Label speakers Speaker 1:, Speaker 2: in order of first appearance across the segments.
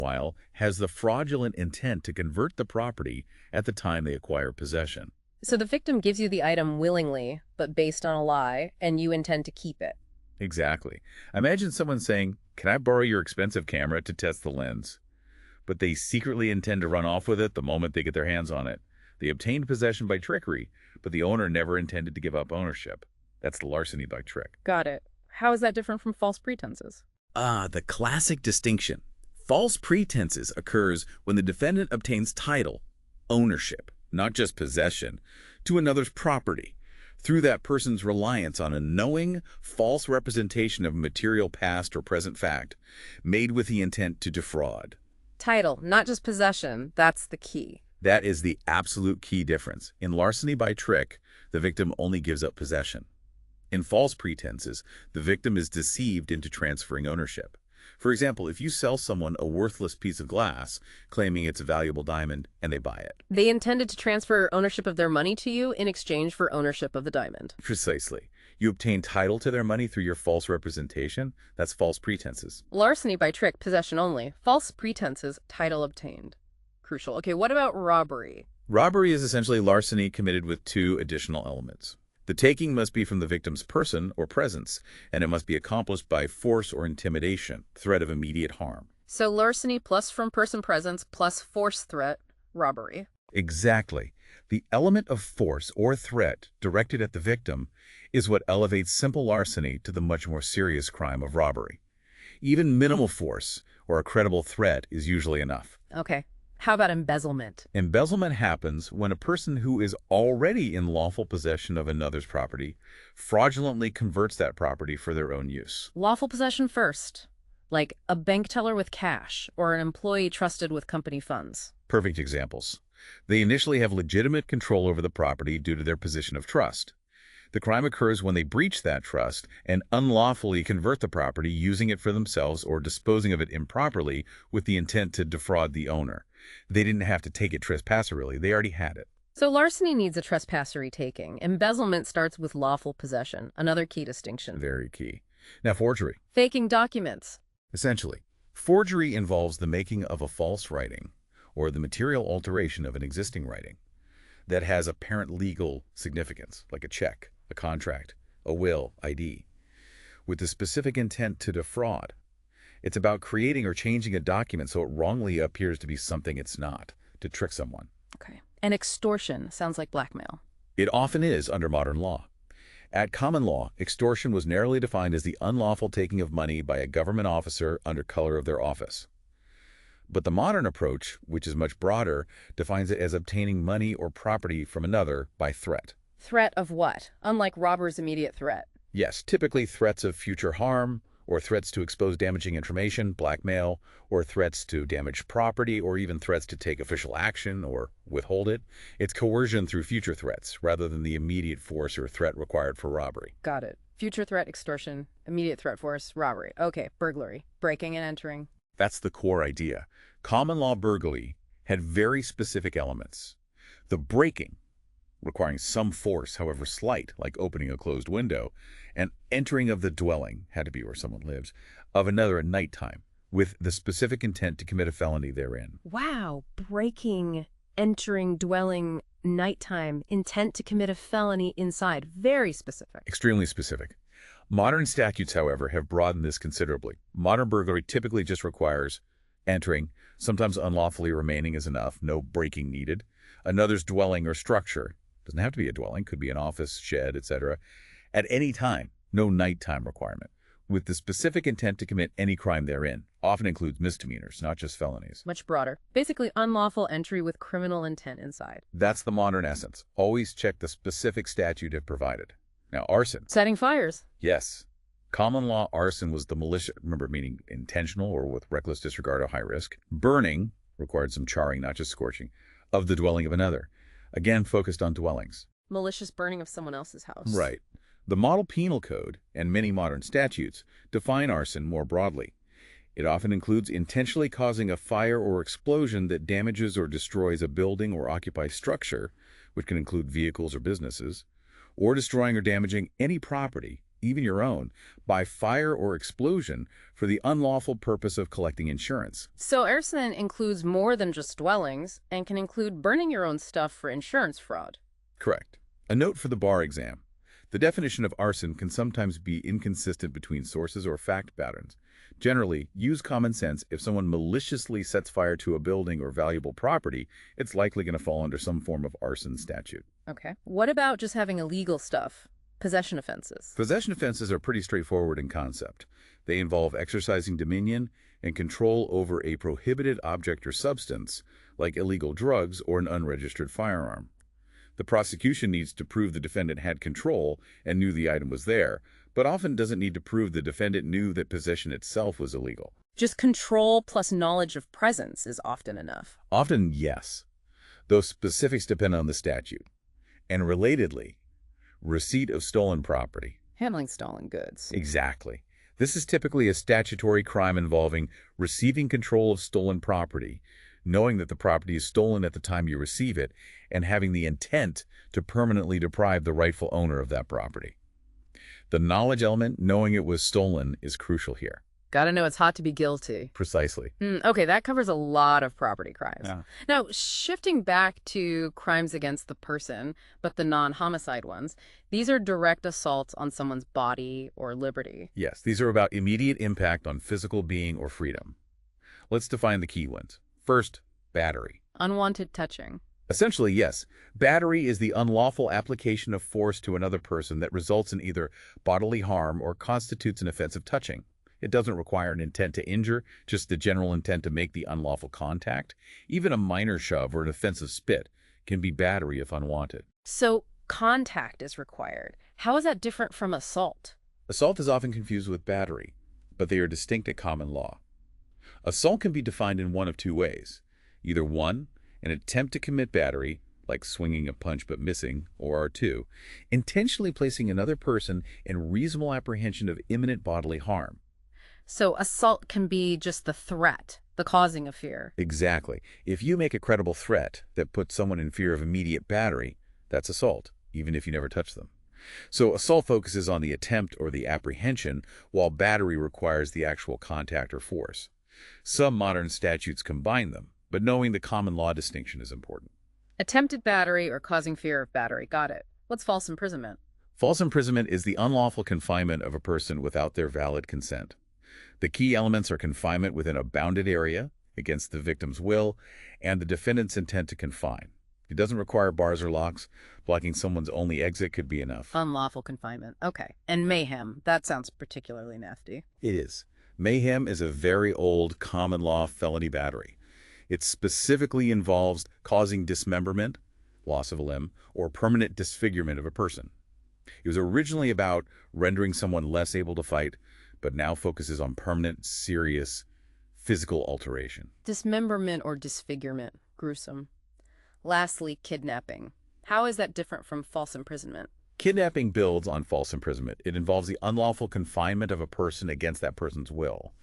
Speaker 1: while, has the fraudulent intent to convert the property at the time they acquire possession.
Speaker 2: So the victim gives you the item willingly, but based on a lie, and you intend to keep it.
Speaker 1: Exactly. Imagine someone saying, "Can I borrow your expensive camera to test the lens?" But they secretly intend to run off with it the moment they get their hands on it. They obtained possession by trickery, but the owner never intended to give up ownership. That's larceny by trick.
Speaker 2: Got it. How is that different from false pretenses?
Speaker 1: The classic distinction. False pretenses occurs when the defendant obtains title, ownership, not just possession, to another's property, through that person's reliance on a knowing, false representation of a material past or present fact, made with the intent to defraud.
Speaker 2: Title, not just possession. That's the key.
Speaker 1: That is the absolute key difference. In larceny by trick, the victim only gives up possession. In false pretenses, the victim is deceived into transferring ownership. For example, if you sell someone a worthless piece of glass, claiming it's a valuable diamond, and they buy it.
Speaker 2: They intended to transfer ownership of their money to you in exchange for ownership of the diamond.
Speaker 1: Precisely. You obtain title to their money through your false representation. That's false pretenses.
Speaker 2: Larceny by trick, possession only. False pretenses, title obtained. Crucial. Okay, what about robbery?
Speaker 1: Robbery is essentially larceny committed with two additional elements. The taking must be from the victim's person or presence, and it must be accomplished by force or intimidation, threat of immediate harm.
Speaker 2: So larceny plus from person presence plus force threat, robbery.
Speaker 1: Exactly. The element of force or threat directed at the victim is what elevates simple larceny to the much more serious crime of robbery. Even minimal force or a credible threat is usually enough.
Speaker 2: Okay. How about embezzlement?
Speaker 1: Embezzlement happens when a person who is already in lawful possession of another's property fraudulently converts that property for their own use.
Speaker 2: Lawful possession first, like a bank teller with cash or an employee trusted with company funds.
Speaker 1: Perfect examples. They initially have legitimate control over the property due to their position of trust. The crime occurs when they breach that trust and unlawfully convert the property, using it for themselves or disposing of it improperly with the intent to defraud the owner. They didn't have to take it trespasserily. They already had it.
Speaker 2: So larceny needs a trespassory taking. Embezzlement starts with lawful possession, another key distinction.
Speaker 1: Very key. Now, forgery.
Speaker 2: Faking documents.
Speaker 1: Essentially, forgery involves the making of a false writing or the material alteration of an existing writing that has apparent legal significance, like a check, a contract, a will, ID, with the specific intent to defraud. It's about creating or changing a document so it wrongly appears to be something it's not, to trick someone.
Speaker 2: Okay. And extortion sounds like blackmail.
Speaker 1: It often is under modern law. At common law, extortion was narrowly defined as the unlawful taking of money by a government officer under color of their office. But the modern approach, which is much broader, defines it as obtaining money or property from another by threat.
Speaker 2: Threat of what? Unlike robber's immediate threat.
Speaker 1: Yes, typically threats of future harm, or threats to expose damaging information, blackmail, or threats to damage property, or even threats to take official action or withhold it. It's coercion through future threats, rather than the immediate force or threat required for robbery.
Speaker 2: Got it. Future threat, extortion, immediate threat force, robbery. Okay, burglary, breaking and entering.
Speaker 1: That's the core idea. Common law burglary had very specific elements. The breaking, requiring some force, however slight, like opening a closed window, and entering of the dwelling, had to be where someone lives, of another at nighttime, with the specific intent to commit a felony therein.
Speaker 2: Wow, breaking, entering, dwelling, nighttime, intent to commit a felony inside. Very specific.
Speaker 1: Extremely specific. Modern statutes, however, have broadened this considerably. Modern burglary typically just requires entering, sometimes unlawfully remaining is enough, no breaking needed, another's dwelling or structure. Doesn't have to be a dwelling, could be an office, shed, etc. At any time, no nighttime requirement, with the specific intent to commit any crime therein. Often includes misdemeanors, not just felonies.
Speaker 2: Much broader. Basically, unlawful entry with criminal intent inside.
Speaker 1: That's the modern essence. Always check the specific statute it provided. Now, arson.
Speaker 2: Setting fires.
Speaker 1: Yes. Common law arson was the malicious, remember, meaning intentional or with reckless disregard of high risk. Burning required some charring, not just scorching, of the dwelling of another. Again, focused on dwellings.
Speaker 2: Malicious burning of someone else's house.
Speaker 1: Right. The Model Penal Code and many modern statutes define arson more broadly. It often includes intentionally causing a fire or explosion that damages or destroys a building or occupied structure, which can include vehicles or businesses, or destroying or damaging any property, even your own, by fire or explosion for the unlawful purpose of collecting insurance.
Speaker 2: So arson includes more than just dwellings and can include burning your own stuff for insurance fraud.
Speaker 1: Correct. A note for the bar exam. The definition of arson can sometimes be inconsistent between sources or fact patterns. Generally, use common sense. If someone maliciously sets fire to a building or valuable property, it's likely going to fall under some form of arson statute.
Speaker 2: Okay. What about just having illegal stuff? Possession offenses.
Speaker 1: Possession offenses are pretty straightforward in concept. They involve exercising dominion and control over a prohibited object or substance, like illegal drugs or an unregistered firearm. The prosecution needs to prove the defendant had control and knew the item was there, but often doesn't need to prove the defendant knew that possession itself was illegal.
Speaker 2: Just control plus knowledge of presence is often enough.
Speaker 1: Often, yes, though specifics depend on the statute. And relatedly, receipt of stolen property.
Speaker 2: Handling stolen goods.
Speaker 1: Exactly. This is typically a statutory crime involving receiving control of stolen property, knowing that the property is stolen at the time you receive it, and having the intent to permanently deprive the rightful owner of that property. The knowledge element, knowing it was stolen, is crucial here.
Speaker 2: Gotta know it's hot to be guilty.
Speaker 1: Precisely.
Speaker 2: Okay, that covers a lot of property crimes.
Speaker 1: Yeah.
Speaker 2: Now, shifting back to crimes against the person, but the non-homicide ones, these are direct assaults on someone's body or liberty.
Speaker 1: Yes, these are about immediate impact on physical being or freedom. Let's define the key ones. First, battery.
Speaker 2: Unwanted touching.
Speaker 1: Essentially, yes, battery is the unlawful application of force to another person that results in either bodily harm or constitutes an offensive touching. It doesn't require an intent to injure, just the general intent to make the unlawful contact. Even a minor shove or an offensive spit can be battery if unwanted.
Speaker 2: So, contact is required. How is that different from assault?
Speaker 1: Assault is often confused with battery, but they are distinct at common law. Assault can be defined in one of two ways. Either 1, an attempt to commit battery, like swinging a punch but missing, or 2, intentionally placing another person in reasonable apprehension of imminent bodily harm.
Speaker 2: So, assault can be just the threat, the causing of fear.
Speaker 1: Exactly. If you make a credible threat that puts someone in fear of immediate battery, that's assault, even if you never touch them. So assault focuses on the attempt or the apprehension, while battery requires the actual contact or force. Some modern statutes combine them, but knowing the common law distinction is important.
Speaker 2: Attempted battery or causing fear of battery. Got it. What's false imprisonment?
Speaker 1: False imprisonment is the unlawful confinement of a person without their valid consent. The key elements are confinement within a bounded area, against the victim's will, and the defendant's intent to confine. It doesn't require bars or locks. Blocking someone's only exit could be enough.
Speaker 2: Unlawful confinement. Okay. And mayhem. That sounds particularly nasty.
Speaker 1: It is. Mayhem is a very old common law felony battery. It specifically involves causing dismemberment, loss of a limb, or permanent disfigurement of a person. It was originally about rendering someone less able to fight, but now focuses on permanent, serious physical alteration.
Speaker 2: Dismemberment or disfigurement. Gruesome. Lastly, kidnapping. How is that different from false imprisonment?
Speaker 1: Kidnapping builds on false imprisonment. It involves the unlawful confinement of a person against that person's will.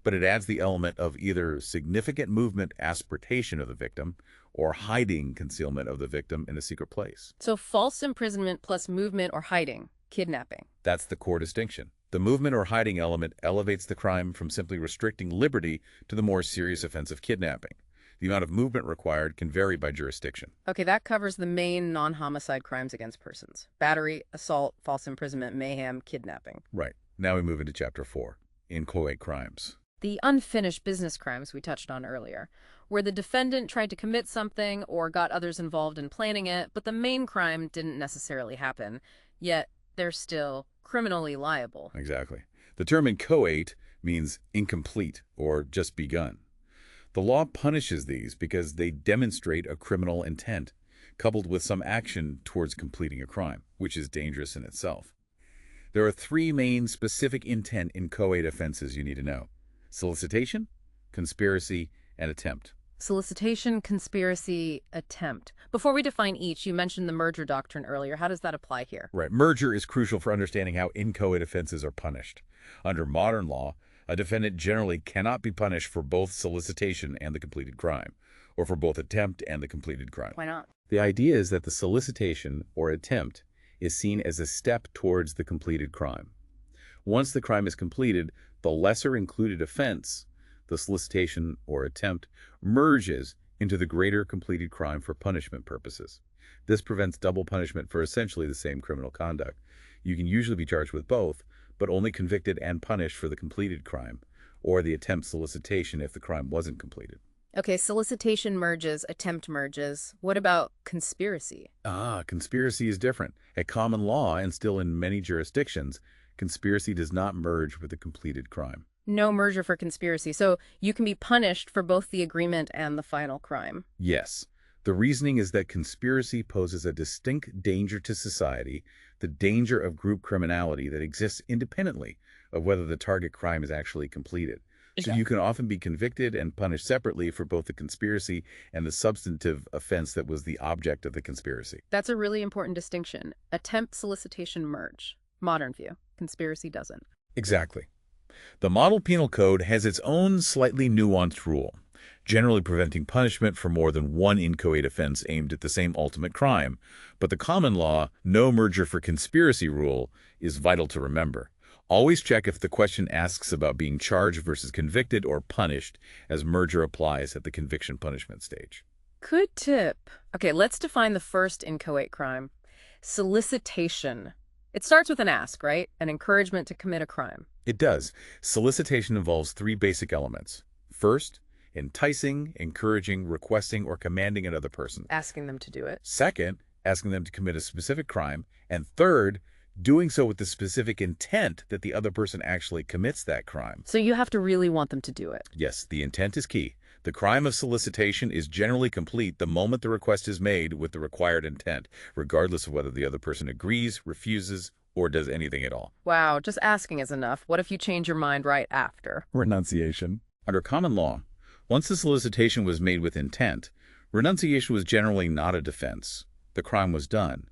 Speaker 1: But it adds the element of either significant movement, aspiratation of the victim, or hiding concealment of the victim in a secret place.
Speaker 2: So false imprisonment plus movement or hiding. Kidnapping.
Speaker 1: That's the core distinction. The movement or hiding element elevates the crime from simply restricting liberty to the more serious offense of kidnapping. The amount of movement required can vary by jurisdiction.
Speaker 2: Okay, that covers the main non-homicide crimes against persons. Battery, assault, false imprisonment, mayhem, kidnapping.
Speaker 1: Right. Now we move into Chapter 4, inchoate crimes.
Speaker 2: The unfinished business crimes we touched on earlier, where the defendant tried to commit something or got others involved in planning it, but the main crime didn't necessarily happen, yet they're still criminally liable.
Speaker 1: Exactly. The term inchoate means incomplete or just begun. The law punishes these because they demonstrate a criminal intent, coupled with some action towards completing a crime, which is dangerous in itself. There are 3 main specific intent inchoate offenses you need to know: solicitation, conspiracy, and attempt.
Speaker 2: Solicitation, conspiracy, attempt. Before we define each, you mentioned the merger doctrine earlier. How does that apply here?
Speaker 1: Right. Merger is crucial for understanding how inchoate offenses are punished. Under modern law, a defendant generally cannot be punished for both solicitation and the completed crime, or for both attempt and the completed crime.
Speaker 2: Why not?
Speaker 1: The idea is that the solicitation or attempt is seen as a step towards the completed crime. Once the crime is completed, the lesser included offense, the solicitation or attempt, merges into the greater completed crime for punishment purposes. This prevents double punishment for essentially the same criminal conduct. You can usually be charged with both, but only convicted and punished for the completed crime, or the attempt solicitation if the crime wasn't completed.
Speaker 2: Okay, solicitation merges, attempt merges. What about conspiracy?
Speaker 1: Conspiracy is different. At common law, and still in many jurisdictions, conspiracy does not merge with the completed crime.
Speaker 2: No merger for conspiracy, so you can be punished for both the agreement and the final crime.
Speaker 1: Yes. The reasoning is that conspiracy poses a distinct danger to society, the danger of group criminality that exists independently of whether the target crime is actually completed. So you can often be convicted and punished separately for both the conspiracy and the substantive offense that was the object of the conspiracy.
Speaker 2: That's a really important distinction. Attempt, solicitation, merge. Modern view. Conspiracy doesn't.
Speaker 1: Exactly. The Model Penal Code has its own slightly nuanced rule, generally preventing punishment for more than one inchoate offense aimed at the same ultimate crime. But the common law, no merger for conspiracy rule is vital to remember. Always check if the question asks about being charged versus convicted or punished, as merger applies at the conviction punishment stage.
Speaker 2: Good tip. Okay, let's define the first inchoate crime. Solicitation. It starts with an ask, right? An encouragement to commit a crime.
Speaker 1: It does. Solicitation involves three basic elements. First, enticing, encouraging, requesting, or commanding another person.
Speaker 2: Asking them to do it.
Speaker 1: Second, asking them to commit a specific crime. And third, doing so with the specific intent that the other person actually commits that crime.
Speaker 2: So you have to really want them to do it.
Speaker 1: Yes, the intent is key. The crime of solicitation is generally complete the moment the request is made with the required intent, regardless of whether the other person agrees, refuses, or does anything at all.
Speaker 2: Wow, just asking is enough. What if you change your mind right after?
Speaker 1: Renunciation. Under common law, once the solicitation was made with intent, renunciation was generally not a defense. The crime was done.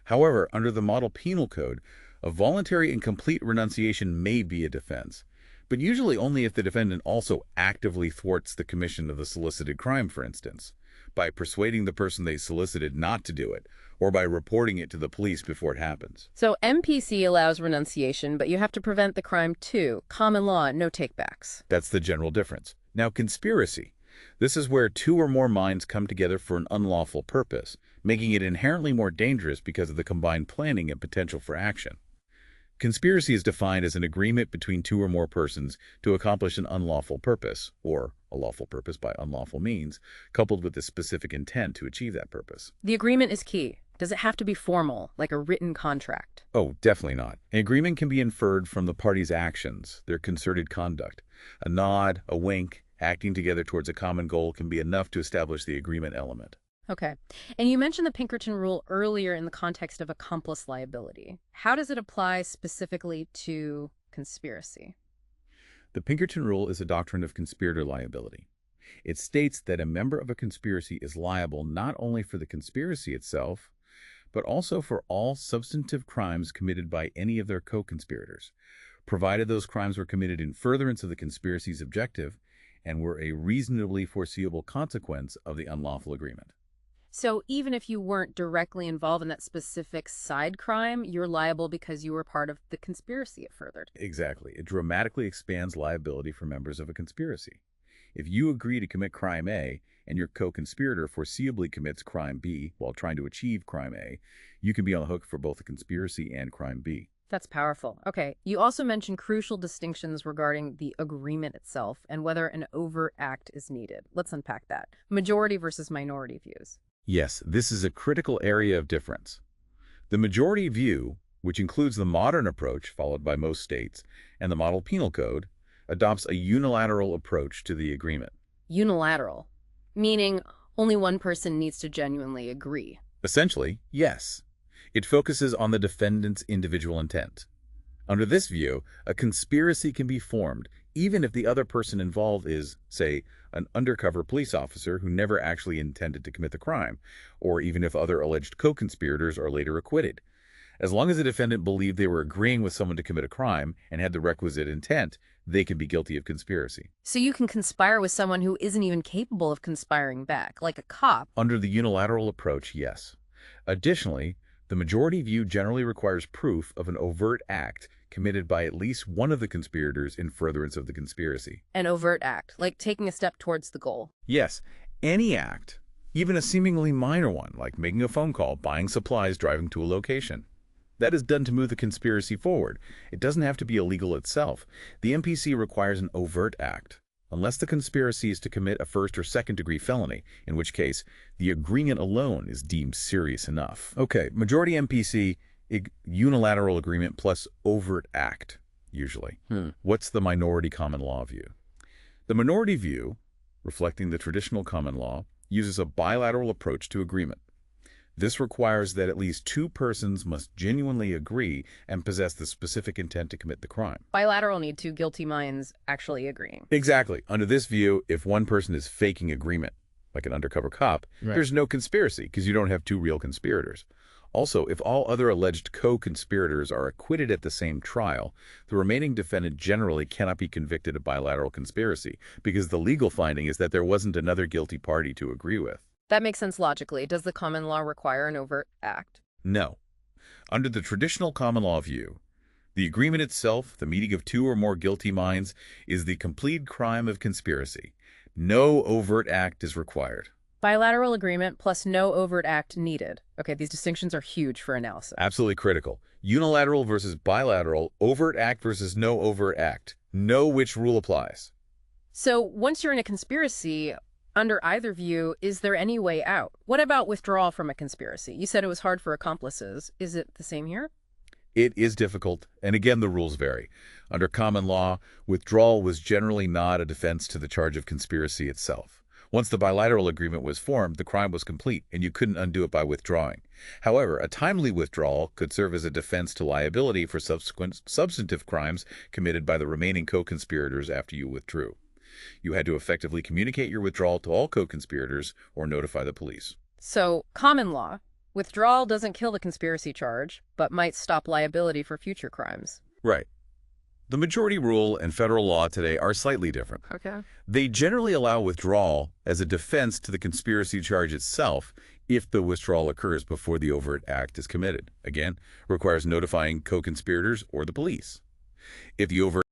Speaker 1: However, under the Model Penal Code, a voluntary and complete renunciation may be a defense, but usually only if the defendant also actively thwarts the commission of the solicited crime, for instance, by persuading the person they solicited not to do it, or by reporting it to the police before it happens.
Speaker 2: So MPC allows renunciation, but you have to prevent the crime too. Common law, no takebacks.
Speaker 1: That's the general difference. Now, conspiracy. This is where two or more minds come together for an unlawful purpose, making it inherently more dangerous because of the combined planning and potential for action. Conspiracy is defined as an agreement between two or more persons to accomplish an unlawful purpose, or a lawful purpose by unlawful means, coupled with a specific intent to achieve that purpose.
Speaker 2: The agreement is key. Does it have to be formal, like a written contract?
Speaker 1: Oh, definitely not. An agreement can be inferred from the parties' actions, their concerted conduct. A nod, a wink, acting together towards a common goal can be enough to establish the agreement element.
Speaker 2: Okay. And you mentioned the Pinkerton rule earlier in the context of accomplice liability. How does it apply specifically to conspiracy?
Speaker 1: The Pinkerton rule is a doctrine of conspirator liability. It states that a member of a conspiracy is liable not only for the conspiracy itself, but also for all substantive crimes committed by any of their co-conspirators, provided those crimes were committed in furtherance of the conspiracy's objective and were a reasonably foreseeable consequence of the unlawful agreement.
Speaker 2: So even if you weren't directly involved in that specific side crime, you're liable because you were part of the conspiracy it furthered.
Speaker 1: Exactly. It dramatically expands liability for members of a conspiracy. If you agree to commit crime A and your co-conspirator foreseeably commits crime B while trying to achieve crime A, you can be on the hook for both the conspiracy and crime B.
Speaker 2: That's powerful. Okay. You also mentioned crucial distinctions regarding the agreement itself and whether an overt act is needed. Let's unpack that. Majority versus minority views.
Speaker 1: Yes, this is a critical area of difference. The majority view, which includes the modern approach followed by most states and the Model Penal Code, adopts a unilateral approach to the agreement.
Speaker 2: Unilateral, meaning only one person needs to genuinely agree.
Speaker 1: Essentially, yes. It focuses on the defendant's individual intent. Under this view, a conspiracy can be formed even if the other person involved is, say, an undercover police officer who never actually intended to commit the crime, or even if other alleged co-conspirators are later acquitted. As long as the defendant believed they were agreeing with someone to commit a crime and had the requisite intent, they can be guilty of conspiracy.
Speaker 2: So you can conspire with someone who isn't even capable of conspiring back, like a cop.
Speaker 1: Under the unilateral approach, yes. Additionally, the majority view generally requires proof of an overt act committed by at least one of the conspirators in furtherance of the conspiracy.
Speaker 2: An overt act, like taking a step towards the goal.
Speaker 1: Yes, any act, even a seemingly minor one, like making a phone call, buying supplies, driving to a location. That is done to move the conspiracy forward. It doesn't have to be illegal itself. The MPC requires an overt act, unless the conspiracy is to commit a first or second degree felony, in which case the agreement alone is deemed serious enough. Okay, majority MPC, unilateral agreement plus overt act, usually. What's the minority common law view? The minority view, reflecting the traditional common law, uses a bilateral approach to agreement. This requires that at least two persons must genuinely agree and possess the specific intent to commit the crime.
Speaker 2: Bilateral need two guilty minds actually agreeing.
Speaker 1: Exactly. Under this view, if one person is faking agreement, like an undercover cop, there's no conspiracy because you don't have two real conspirators. Also, if all other alleged co-conspirators are acquitted at the same trial, the remaining defendant generally cannot be convicted of bilateral conspiracy because the legal finding is that there wasn't another guilty party to agree with.
Speaker 2: That makes sense logically. Does the common law require an overt act?
Speaker 1: No. Under the traditional common law view, the agreement itself, the meeting of two or more guilty minds, is the complete crime of conspiracy. No overt act is required.
Speaker 2: Bilateral agreement plus no overt act needed. Okay, these distinctions are huge for analysis.
Speaker 1: Absolutely critical. Unilateral versus bilateral, overt act versus no overt act. Know which rule applies.
Speaker 2: So once you're in a conspiracy, under either view, is there any way out? What about withdrawal from a conspiracy? You said it was hard for accomplices. Is it the same here?
Speaker 1: It is difficult, and again, the rules vary. Under common law, withdrawal was generally not a defense to the charge of conspiracy itself. Once the bilateral agreement was formed, the crime was complete, and you couldn't undo it by withdrawing. However, a timely withdrawal could serve as a defense to liability for subsequent substantive crimes committed by the remaining co-conspirators after you withdrew. You had to effectively communicate your withdrawal to all co-conspirators or notify the police.
Speaker 2: So, common law, withdrawal doesn't kill the conspiracy charge, but might stop liability for future crimes.
Speaker 1: Right. The majority rule and federal law today are slightly different.
Speaker 2: Okay.
Speaker 1: They generally allow withdrawal as a defense to the conspiracy charge itself if the withdrawal occurs before the overt act is committed. Again, requires notifying co-conspirators or the police. If the overt